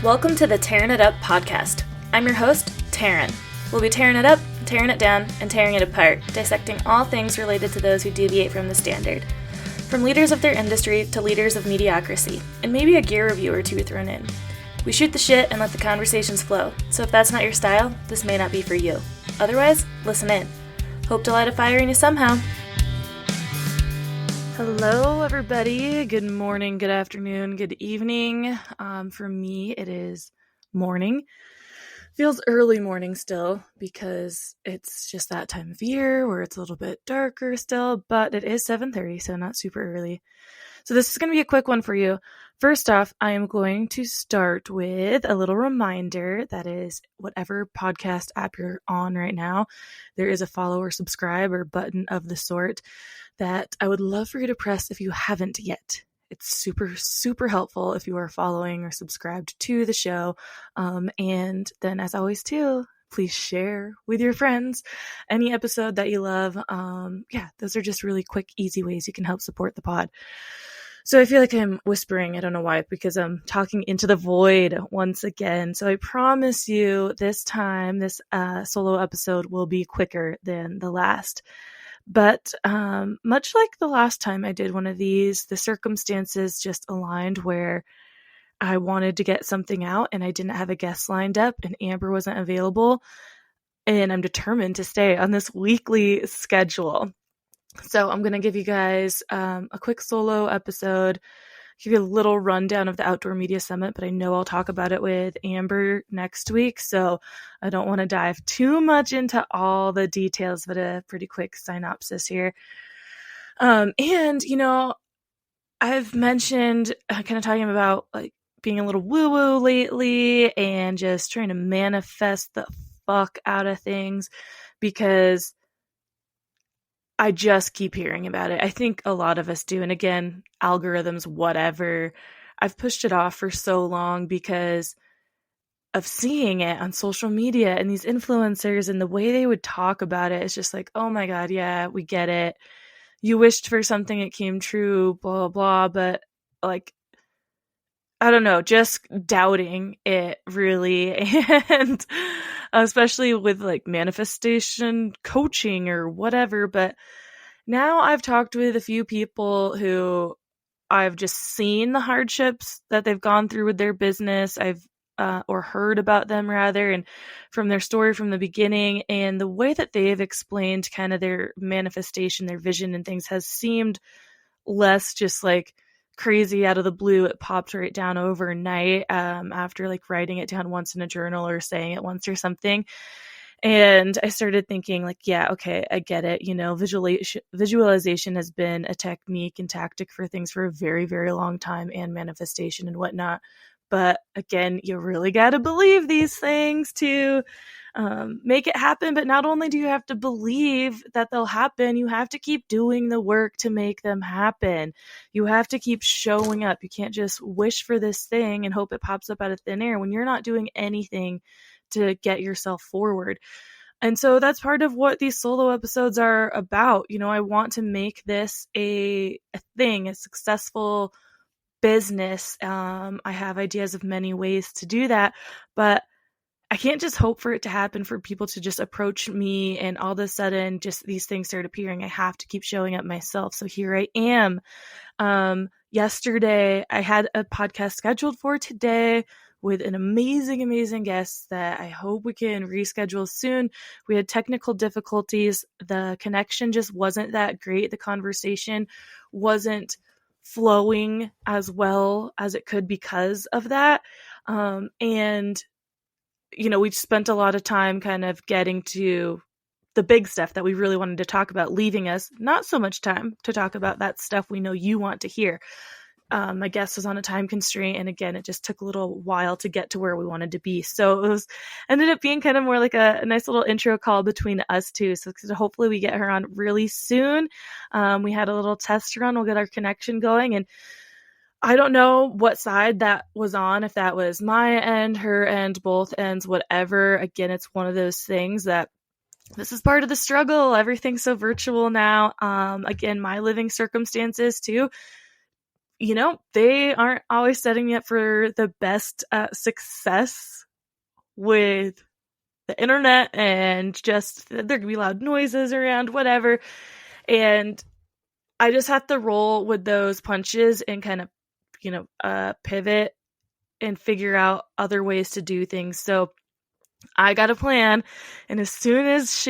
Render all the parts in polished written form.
Welcome to the Tearing It Up podcast. I'm your host, Taryn. We'll be tearing it up, tearing it down, and tearing it apart, dissecting all things related to those who deviate from the standard. From leaders of their industry to leaders of mediocrity, and maybe a gear review or two thrown in. We shoot the shit and let the conversations flow, so if that's not your style, this may not be for you. Otherwise, listen in. Hope to light a fire in you somehow. Hello, everybody. Good morning, good afternoon, good evening. For me, it is morning. Feels early morning still because it's just that time of year where it's a little bit darker still, but it is 7:30, so not super early. So this is going to be a quick one for you. First off, I am going to start with a little reminder that is whatever podcast app you're on right now, there is a follow or subscribe or button of the sort that I would love for you to press if you haven't yet. It's super, super helpful if you are following or subscribed to the show. And then as always too, please share with your friends any episode that you love. Those are just really quick, easy ways you can help support the pod. So I feel like I'm whispering. I don't know why, because I'm talking into the void once again. So I promise you this time, this solo episode will be quicker than the last. But much like the last time I did one of these, the circumstances just aligned where I wanted to get something out and I didn't have a guest lined up and Amber wasn't available. And I'm determined to stay on this weekly schedule. So I'm going to give you guys a quick solo episode, give you a little rundown of the Outdoor Media Summit, but I know I'll talk about it with Amber next week, so I don't want to dive too much into all the details, but a pretty quick synopsis here. I've mentioned kind of talking about like being a little woo-woo lately and just trying to manifest the fuck out of things because I just keep hearing about it. I think a lot of us do. And again, algorithms, whatever. I've pushed it off for so long because of seeing it on social media and these influencers and the way they would talk about it. It's just like, oh my God, yeah, we get it. You wished for something, it came true, blah, blah, blah. But like, I don't know, just doubting it really. And especially with like manifestation coaching or whatever. But now I've talked with a few people who I've just seen the hardships that they've gone through with their business. I've or heard about them rather, and from their story from the beginning, and the way that they've explained kind of their manifestation, their vision and things has seemed less just like crazy out of the blue. It popped right down overnight after like writing it down once in a journal or saying it once or something. And I started thinking like, yeah, okay, I get it. You know, visualization has been a technique and tactic for things for a very, very long time, and manifestation and whatnot. But again, you really got to believe these things to make it happen. But not only do you have to believe that they'll happen, you have to keep doing the work to make them happen. You have to keep showing up. You can't just wish for this thing and hope it pops up out of thin air when you're not doing anything to get yourself forward. And so that's part of what these solo episodes are about. You know, I want to make this a thing, a successful business. I have ideas of many ways to do that, but I can't just hope for it to happen for people to just approach me and all of a sudden just these things start appearing. I have to keep showing up myself. So here I am. Yesterday, I had a podcast scheduled for today with an amazing, amazing guest that I hope we can reschedule soon. We had technical difficulties. The connection just wasn't that great. The conversation wasn't flowing as well as it could because of that. And, you know, we've spent a lot of time kind of getting to the big stuff that we really wanted to talk about, leaving us not so much time to talk about that stuff we know you want to hear. My guest was on a time constraint, and again, it just took a little while to get to where we wanted to be. So it ended up being kind of more like a nice little intro call between us two. So hopefully we get her on really soon. We had a little test run. We'll get our connection going, and I don't know what side that was on, if that was my end, her end, both ends, whatever. Again, it's one of those things that this is part of the struggle. Everything's so virtual now. Again, my living circumstances too. they aren't always setting me up for the best success with the internet, and just there could be loud noises around, whatever. And I just have to roll with those punches and kind of, pivot and figure out other ways to do things. So I got a plan. And as soon as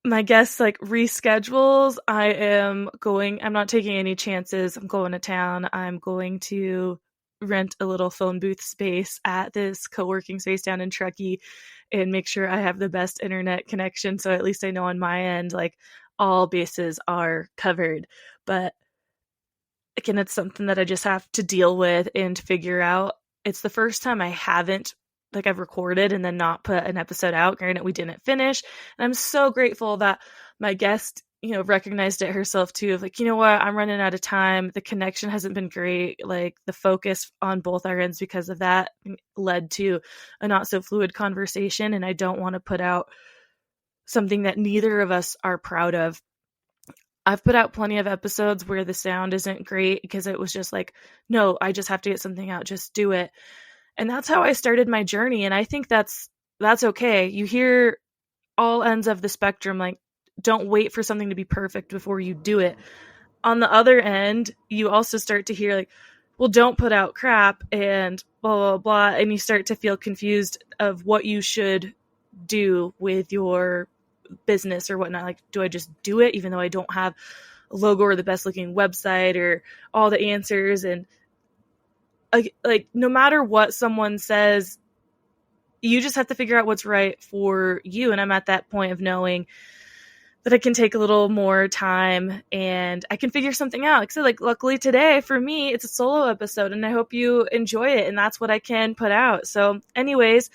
my guest reschedules, I'm not taking any chances. I'm going to town. I'm going to rent a little phone booth space at this co-working space down in Truckee and make sure I have the best internet connection. So at least I know on my end, all bases are covered. But again, it's something that I just have to deal with and figure out. It's the first time I haven't I've recorded and then not put an episode out. Granted, we didn't finish. And I'm so grateful that my guest, recognized it herself too, of you know what, I'm running out of time. The connection hasn't been great. The focus on both our ends because of that led to a not so fluid conversation. And I don't want to put out something that neither of us are proud of. I've put out plenty of episodes where the sound isn't great because it was just no, I just have to get something out. Just do it. And that's how I started my journey. And I think that's okay. You hear all ends of the spectrum. Don't wait for something to be perfect before you do it. On the other end, you also start to hear well, don't put out crap and blah, blah, blah. And you start to feel confused of what you should do with your business or whatnot. Do I just do it even though I don't have a logo or the best looking website or all the answers? And no matter what someone says, you just have to figure out what's right for you. And I'm at that point of knowing that I can take a little more time and I can figure something out. So luckily today for me, it's a solo episode and I hope you enjoy it. And that's what I can put out. So anyways,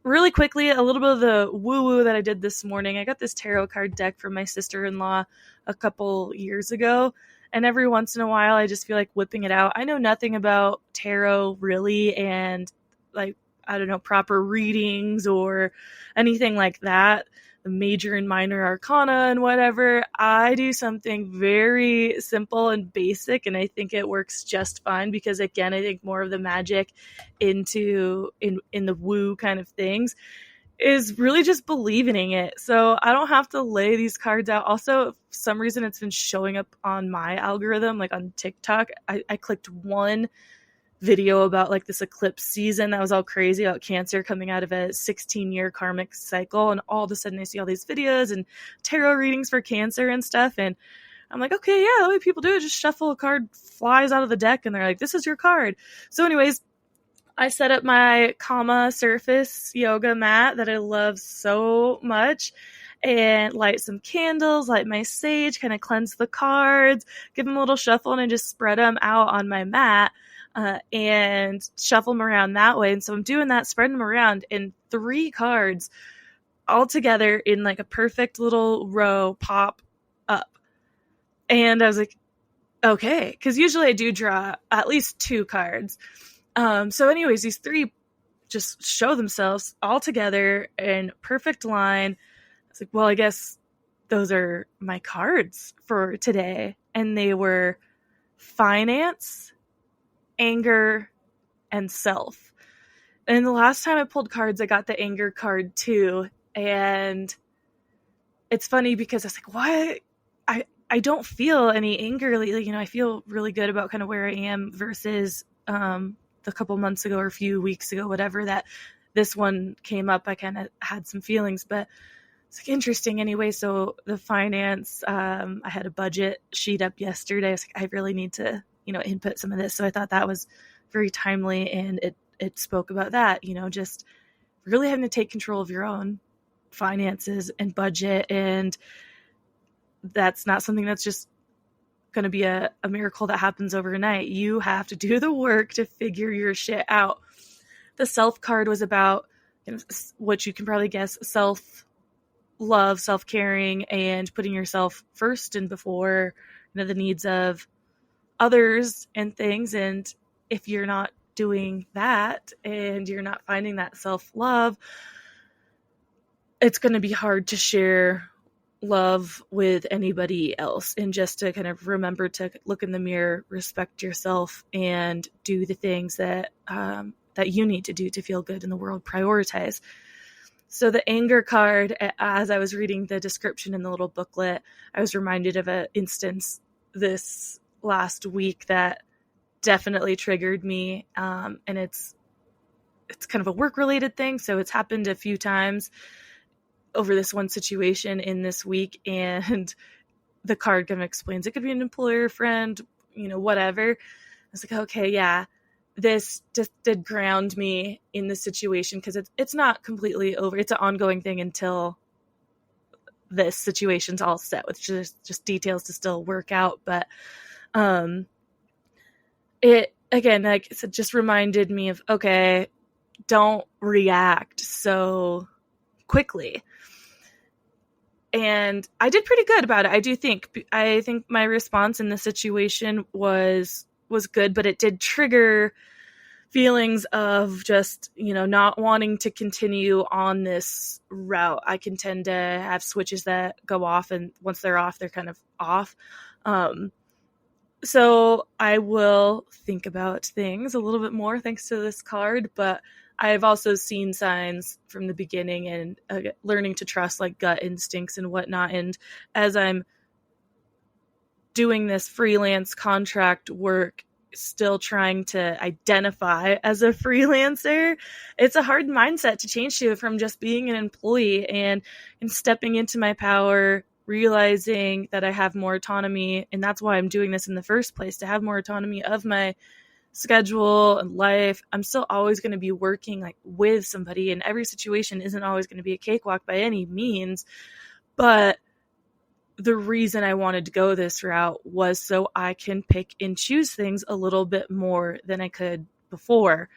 really quickly, a little bit of the woo-woo that I did this morning. I got this tarot card deck from my sister-in-law a couple years ago. And every once in a while, I just feel like whipping it out. I know nothing about tarot really, and I don't know, proper readings or anything like that. The major and minor arcana and whatever. I do something very simple and basic, and I think it works just fine because, again, I think more of the magic in the woo kind of things is really just believing it. So I don't have to lay these cards out. Also, for some reason, it's been showing up on my algorithm, on TikTok. I clicked one video about this eclipse season that was all crazy about Cancer coming out of a 16-year karmic cycle, and all of a sudden I see all these videos and tarot readings for Cancer and stuff, and I'm okay, yeah, the way people do it, just shuffle a card, flies out of the deck, and they're this is your card. So anyways, I set up my Kama surface yoga mat that I love so much and light some candles, light my sage, kind of cleanse the cards, give them a little shuffle, and I just spread them out on my mat and shuffle them around that way. And so I'm doing that, spreading them around, and 3 cards all together in a perfect little row pop up. And I was okay, because usually I do draw at least 2 cards. So anyways, these 3 just show themselves all together in perfect line. I was well, I guess those are my cards for today. And they were finance, anger, and self. And the last time I pulled cards, I got the anger card too. And it's funny because I was why? I don't feel any anger lately. I feel really good about kind of where I am versus the couple months ago or a few weeks ago, whatever, that this one came up. I kind of had some feelings, but it's interesting anyway. So the finance, I had a budget sheet up yesterday. I was I really need to, input some of this. So I thought that was very timely, and it spoke about that, just really having to take control of your own finances and budget. And that's not something that's just going to be a miracle that happens overnight. You have to do the work to figure your shit out. The self card was about what you can probably guess: self-love, self-caring, and putting yourself first and before the needs of others and things. And if you're not doing that and you're not finding that self-love, it's going to be hard to share love with anybody else, and just to kind of remember to look in the mirror, respect yourself, and do the things that that you need to do to feel good in the world. Prioritize. So the anger card, as I was reading the description in the little booklet, I was reminded of an instance this last week that definitely triggered me, and it's kind of a work-related thing, so it's happened a few times over this one situation in this week, and the card kind of explains it could be an employer, friend, whatever. I was like, okay, yeah, this just did ground me in the situation, because it's not completely over. It's an ongoing thing until this situation's all set, with just details to still work out. But it, again, like I said, just reminded me of, okay, don't react so quickly. And I did pretty good about it. I think my response in the situation was good, but it did trigger feelings of just, not wanting to continue on this route. I can tend to have switches that go off, and once they're off, they're kind of off. So I will think about things a little bit more thanks to this card, but I've also seen signs from the beginning, and learning to trust like gut instincts and whatnot. And as I'm doing this freelance contract work, still trying to identify as a freelancer, it's a hard mindset to change to, from just being an employee, and stepping into my power, realizing that I have more autonomy. And that's why I'm doing this in the first place, to have more autonomy of my schedule and life. I'm still always going to be working like with somebody, and every situation isn't always going to be a cakewalk by any means. But the reason I wanted to go this route was so I can pick and choose things a little bit more than I could before.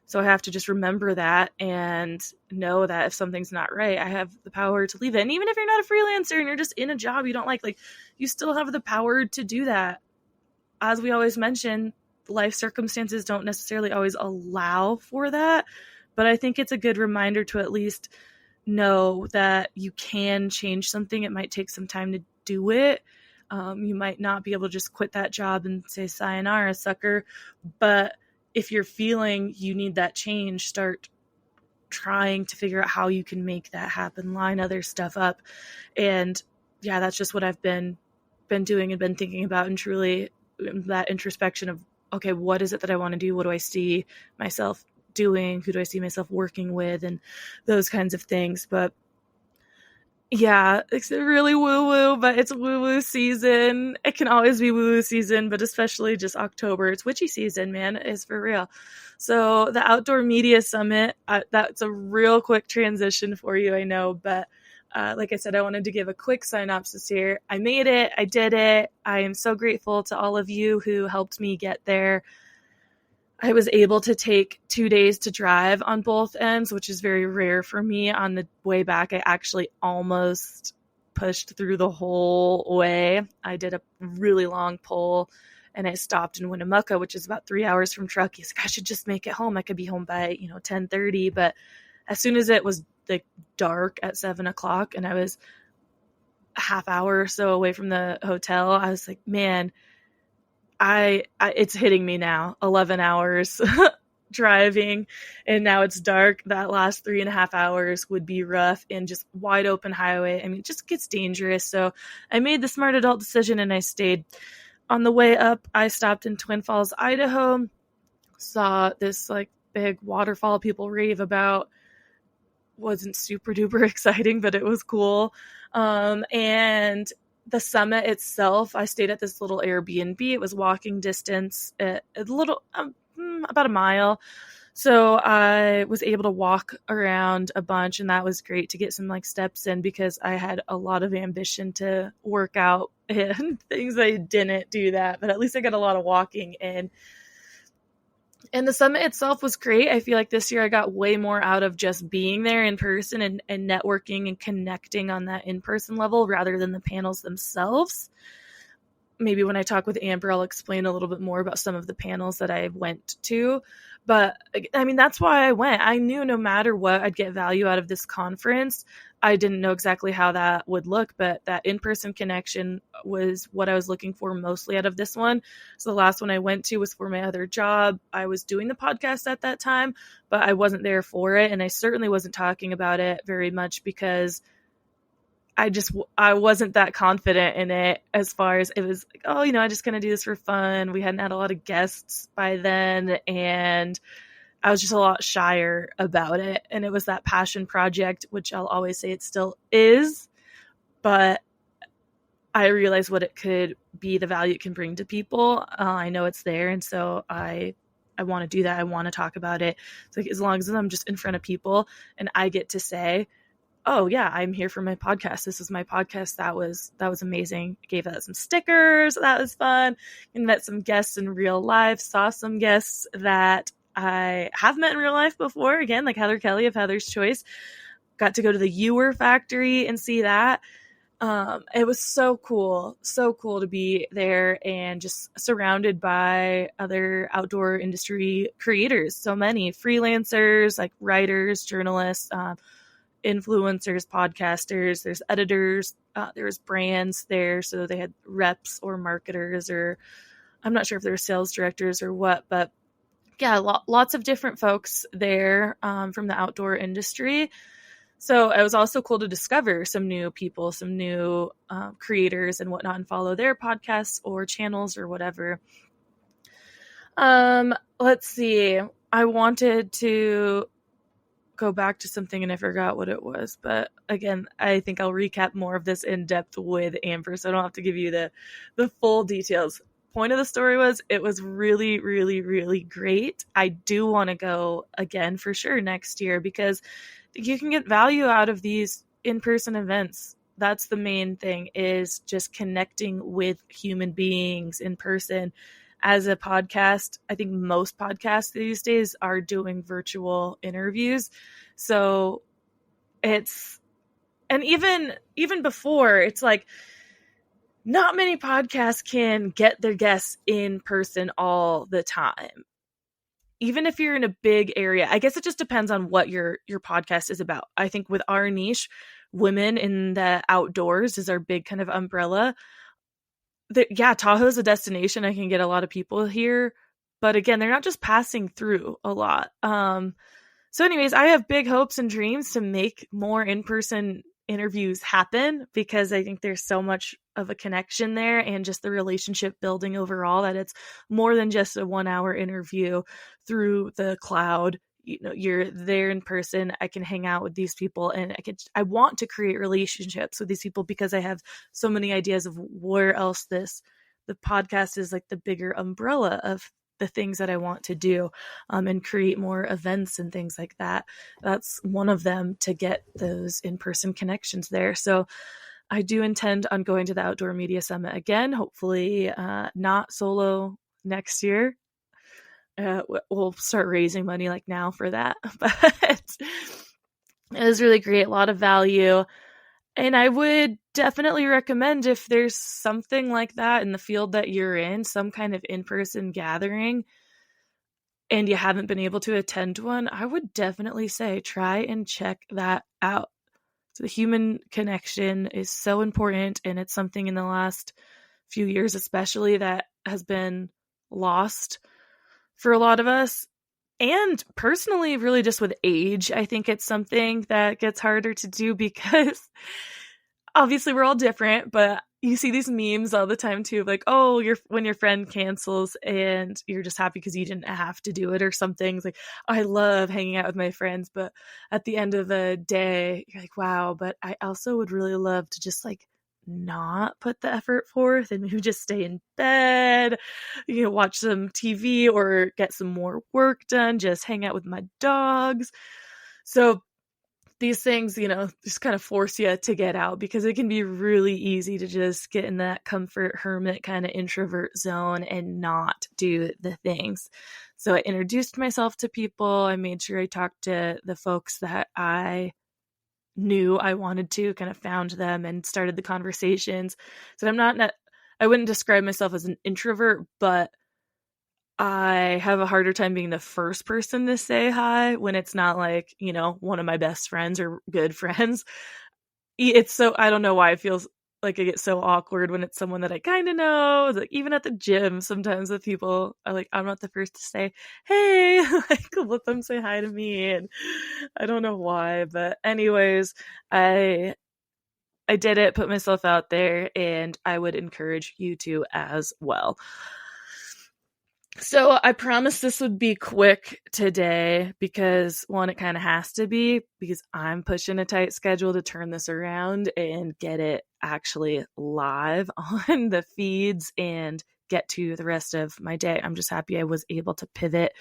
So I have to just remember that, and know that if something's not right, I have the power to leave it. And even if you're not a freelancer and you're just in a job you don't like, you still have the power to do that. As we always mention, life circumstances don't necessarily always allow for that, but I think it's a good reminder to at least know that you can change something. It might take some time to do it. You might not be able to just quit that job and say, sayonara, sucker. But if you're feeling you need that change, start trying to figure out how you can make that happen, line other stuff up. And yeah, that's just what I've been doing and been thinking about, and truly that introspection of, okay, what is it that I want to do? What do I see myself doing? Who do I see myself working with? And those kinds of things. But yeah, it's really woo-woo, but it's woo-woo season. It can always be woo-woo season, but especially just October. It's witchy season, man. It's for real. So the Outdoor Media Summit, that's a real quick transition for you, I know. But like I said, I wanted to give a quick synopsis here. I made it. I did it. I am so grateful to all of you who helped me get there. I was able to take 2 days to drive on both ends, which is very rare for me. On the way back, I actually almost pushed through the whole way. I did a really long pull, and I stopped in Winnemucca, which is about 3 hours from Truckee. So I should just make it home. I could be home by 10:30. But as soon as it was like dark at 7:00, and I was a half hour or so away from the hotel, I was like, man, it's hitting me now. 11 hours driving, and now it's dark. That last 3.5 hours would be rough, and just wide open highway. I mean, it just gets dangerous. So I made the smart adult decision, and I stayed. On the way up, I stopped in Twin Falls, Idaho, saw this like big waterfall people rave about. Wasn't super duper exciting, but it was cool. And the summit itself, I stayed at this little Airbnb. It was walking distance, a little, about a mile. So I was able to walk around a bunch, and that was great to get some like steps in, because I had a lot of ambition to work out and things. I didn't do that, but at least I got a lot of walking in. And the summit itself was great. I feel like this year I got way more out of just being there in person and networking and connecting on that in-person level rather than the panels themselves. Maybe when I talk with Amber, I'll explain a little bit more about some of the panels that I went to. But I mean, that's why I went. I knew no matter what, I'd get value out of this conference. I didn't know exactly how that would look, but that in-person connection was what I was looking for mostly out of this one. So the last one I went to was for my other job. I was doing the podcast at that time, but I wasn't there for it. And I certainly wasn't talking about it very much because I wasn't that confident in it, as far as it was like, oh, I just kind of do this for fun. We hadn't had a lot of guests by then, and I was just a lot shyer about it. And it was that passion project, which I'll always say it still is, but I realize what it could be, the value it can bring to people. I know it's there. And so I want to do that. I want to talk about it. It's like, as long as I'm just in front of people and I get to say, oh yeah, I'm here for my podcast. This is my podcast. That was amazing. I gave out some stickers. That was fun. And met some guests in real life. Saw some guests that I have met in real life before. Again, like Heather Kelly of Heather's Choice. Got to go to the Ewer factory and see that. It was so cool to be there and just surrounded by other outdoor industry creators. So many freelancers, like writers, journalists, influencers, podcasters, there's editors, there's brands there. So they had reps or marketers, or I'm not sure if they're sales directors or what, but yeah, lots of different folks there from the outdoor industry. So it was also cool to discover some new people, some new creators and whatnot, and follow their podcasts or channels or whatever. Let's see. I wanted to go back to something and I forgot what it was. But again, I think I'll recap more of this in depth with Amber, so I don't have to give you the full details. Point of the story was it was really, really, really great. I do want to go again for sure next year because you can get value out of these in-person events. That's the main thing, is just connecting with human beings in person. As a podcast, I think most podcasts these days are doing virtual interviews. So it's, and even before, it's like not many podcasts can get their guests in person all the time. Even if you're in a big area, I guess it just depends on what your podcast is about. I think with our niche, women in the outdoors is our big kind of umbrella. Tahoe's a destination. I can get a lot of people here, but again, they're not just passing through a lot. So anyways, I have big hopes and dreams to make more in-person interviews happen because I think there's so much of a connection there and just the relationship building overall that it's more than just a 1-hour interview through the cloud. You're there in person. I can hang out with these people and I want to create relationships with these people because I have so many ideas of where else the podcast is like the bigger umbrella of the things that I want to do, and create more events and things like that. That's one of them, to get those in-person connections there. So I do intend on going to the Outdoor Media Summit again, hopefully not solo next year. We'll start raising money like now for that. But it was really great. A lot of value. And I would definitely recommend, if there's something like that in the field that you're in, some kind of in-person gathering, and you haven't been able to attend one, I would definitely say try and check that out. So the human connection is so important, and it's something in the last few years especially that has been lost for a lot of us. And personally, really just with age, I think it's something that gets harder to do because obviously we're all different, but you see these memes all the time too, of like, oh, when your friend cancels and you're just happy because you didn't have to do it or something. It's like, I love hanging out with my friends, but at the end of the day, you're like, wow, but I also would really love to just like not put the effort forth and maybe just stay in bed, watch some TV or get some more work done, just hang out with my dogs. So these things, just kind of force you to get out, because it can be really easy to just get in that comfort hermit kind of introvert zone and not do the things. So I introduced myself to people. I made sure I talked to the folks that I knew I wanted to, kind of found them and started the conversations. So I wouldn't describe myself as an introvert, but I have a harder time being the first person to say hi when it's not like, you know, one of my best friends or good friends. It's so, I don't know why it feels like I get so awkward when it's someone that I kind of know. Like even at the gym, sometimes with people, I'm not the first to say, hey, like let them say hi to me. And I don't know why, but anyways, I did it, put myself out there, and I would encourage you to as well. So I promised this would be quick today because one, it kind of has to be because I'm pushing a tight schedule to turn this around and get it actually live on the feeds and get to the rest of my day. I'm just happy I was able to pivot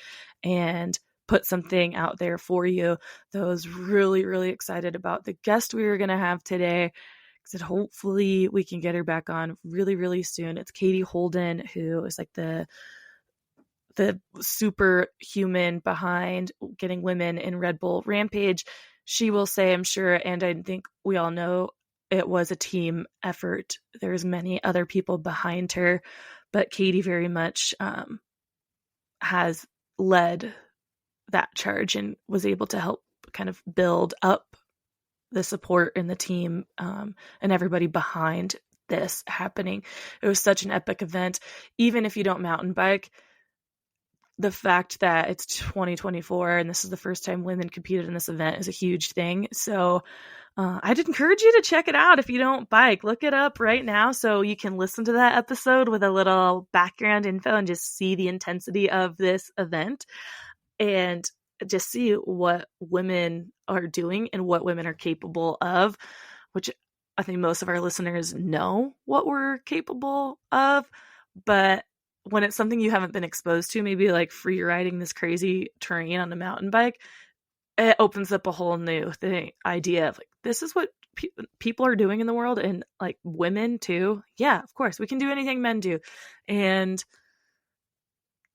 and put something out there for you. That I was really, really excited about the guest we were going to have today. Because hopefully we can get her back on really, really soon. It's Katie Holden, who is like the superhuman behind getting women in Red Bull Rampage. She will say, I'm sure, and I think we all know it was a team effort. There's many other people behind her, but Katie very much has led that charge and was able to help kind of build up the support and the team and everybody behind this happening. It was such an epic event. Even if you don't mountain bike, the fact that it's 2024 and this is the first time women competed in this event is a huge thing. So I'd encourage you to check it out. If you don't bike, look it up right now so you can listen to that episode with a little background info and just see the intensity of this event and just see what women are doing and what women are capable of, which I think most of our listeners know what we're capable of. But when it's something you haven't been exposed to, maybe like free riding this crazy terrain on a mountain bike, it opens up a whole new idea of like, this is what people are doing in the world, and like women too. Yeah, of course, we can do anything men do. And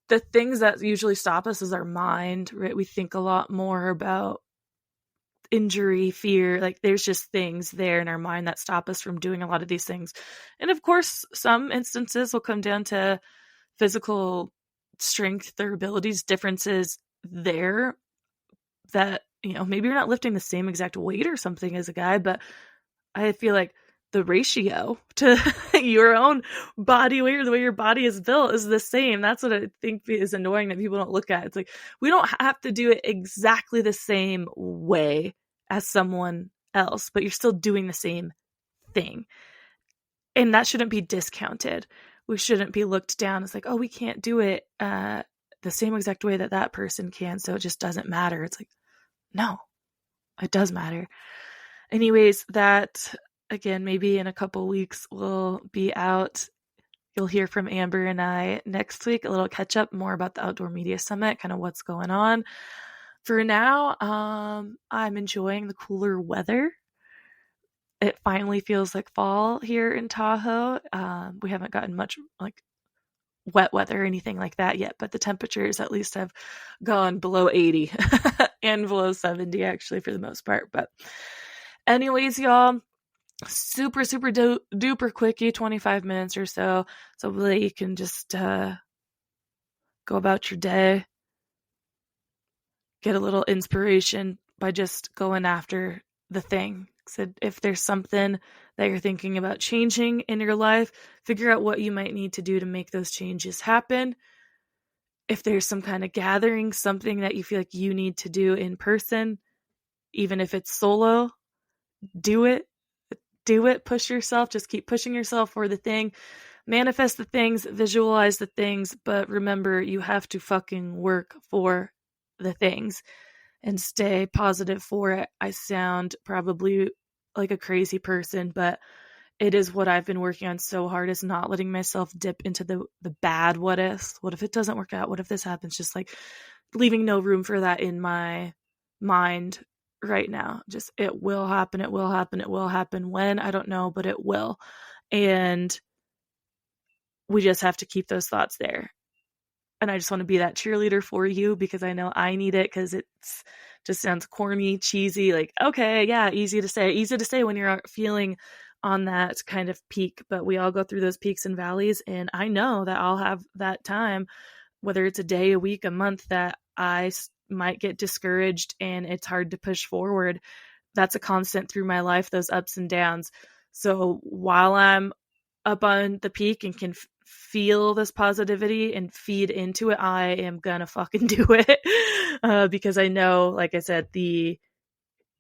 the things that usually stop us is our mind, right? We think a lot more about injury, fear, like there's just things there in our mind that stop us from doing a lot of these things. And of course, some instances will come down to physical strength or abilities differences there that, you know, maybe you're not lifting the same exact weight or something as a guy, but I feel like the ratio to your own body weight or the way your body is built is the same. That's what I think is annoying that people don't look at. It's like, we don't have to do it exactly the same way as someone else, but you're still doing the same thing. And that shouldn't be discounted. We shouldn't be looked down as like, oh, we can't do it the same exact way that that person can, so it just doesn't matter. It's like, no, it does matter. Anyways, that, again, maybe in a couple weeks will be out. You'll hear from Amber and I next week, a little catch up more about the Outdoor Media Summit, kind of what's going on. For now, I'm enjoying the cooler weather. It finally feels like fall here in Tahoe. We haven't gotten much like wet weather or anything like that yet, but the temperatures at least have gone below 80 and below 70 actually for the most part. But anyways, y'all, super duper quickie, 25 minutes or so. So really you can just go about your day, get a little inspiration by just going after the thing. So if there's something that you're thinking about changing in your life, figure out what you might need to do to make those changes happen. If there's some kind of gathering, something that you feel like you need to do in person, even if it's solo, do it. Do it. Push yourself. Just keep pushing yourself for the thing. Manifest the things, visualize the things, but remember, you have to fucking work for the things and stay positive for it. I sound probably like a crazy person, but it is what I've been working on so hard, is not letting myself dip into the bad what ifs. What if it doesn't work out? What if this happens? Just like leaving no room for that in my mind right now. Just, it will happen. It will happen. It will happen. When? I don't know, but it will. And we just have to keep those thoughts there. And I just want to be that cheerleader for you because I know I need it, because it's just sounds corny, cheesy, like, okay, yeah, easy to say when you're feeling on that kind of peak, but we all go through those peaks and valleys. And I know that I'll have that time whether it's a day, a week, a month that I might get discouraged and it's hard to push forward. That's a constant through my life, those ups and downs. So while I'm up on the peak and can feel this positivity and feed into it, I am gonna fucking do it. Because I know, like I said, the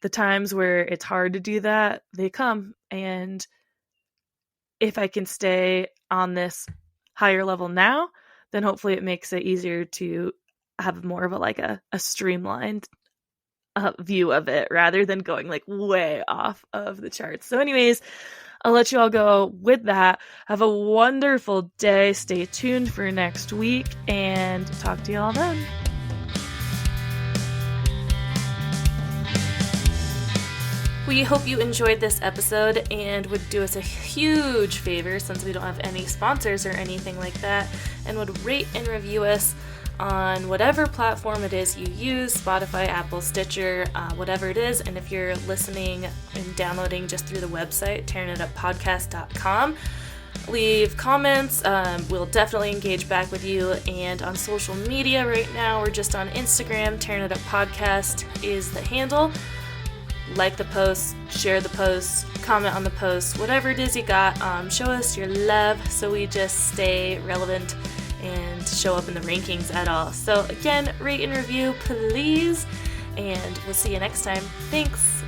times where it's hard to do that, they come. And if I can stay on this higher level now, then hopefully it makes it easier to have more of a streamlined view of it rather than going like way off of the charts. So anyways, I'll let you all go with that. Have a wonderful day. Stay tuned for next week and talk to you all then. We hope you enjoyed this episode and would do us a huge favor, since we don't have any sponsors or anything like that, and would rate and review us on whatever platform it is you use, Spotify, Apple, Stitcher, whatever it is. And if you're listening and downloading just through the website, tearingituppodcast.com, leave comments. We'll definitely engage back with you. And on social media right now, we're just on Instagram. Tearing It Up Podcast is the handle. Like the post, share the post, comment on the post, whatever it is you got. Show us your love so we just stay relevant and show up in the rankings at all. So again, rate and review, please. And we'll see you next time. Thanks.